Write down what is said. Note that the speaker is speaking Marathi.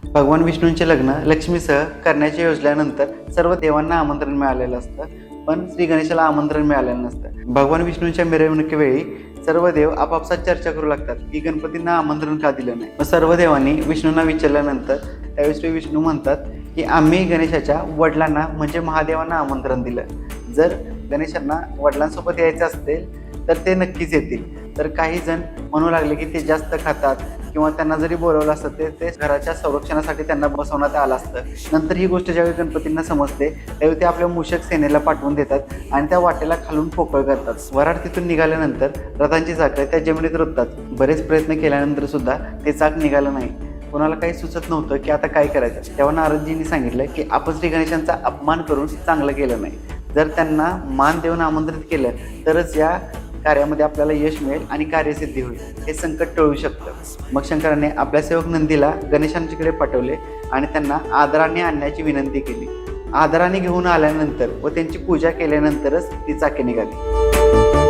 भगवान विष्णूंचे लग्न लक्ष्मीसह करण्याची योजल्यानंतर सर्व देवांना आमंत्रण मिळालेलं असतं, पण श्री गणेशाला आमंत्रण मिळालेलं नसतं. भगवान विष्णूंच्या मिरवणुकीवेळी सर्व देव आपापसात चर्चा करू लागतात की गणपतींना आमंत्रण का दिलं नाही. मग सर्व देवांनी विष्णूंना विचारल्यानंतर त्यावेळी श्री विष्णू म्हणतात की आम्ही गणेशाच्या वडिलांना म्हणजे महादेवांना आमंत्रण दिलं. जर गणेशांना वडिलांसोबत यायचं असेल तर ते नक्कीच येतील. तर काही जण म्हणू लागले की ते जास्त खातात किंवा त्यांना जरी बोलवलं असतं ते घराच्या संरक्षणासाठी त्यांना बसवण्यात आलं असतं. नंतर ही गोष्ट ज्यावेळी गणपतींना समजते त्यावेळी ते आपल्या मूषक सेनेला पाठवून देतात आणि त्या वाटेला खालून पोकळ करतात. वऱ्हाड तिथून निघाल्यानंतर रथांची चाकं त्या जमिनीत रुततात. बरेच प्रयत्न केल्यानंतर सुद्धा ते चाक निघालं नाही. कोणाला काही सुचत नव्हतं की आता काय करायचं. तेव्हा नारदजींनी सांगितलं की आपण श्री गणेशांचा अपमान करून चांगलं केलं नाही. जर त्यांना मान देऊन आमंत्रित केलं तरच या कार्यामध्ये आपल्याला यश मिळेल आणि कार्यसिद्धी होईल. हे संकट टळू शकतं. मग शंकराने आपल्या सेवक नंदीला गणेशांच्याकडे पाठवले आणि त्यांना आदराने आणण्याची विनंती केली. आदराने घेऊन आल्यानंतर व त्यांची पूजा केल्यानंतरच ती चाके निघाली.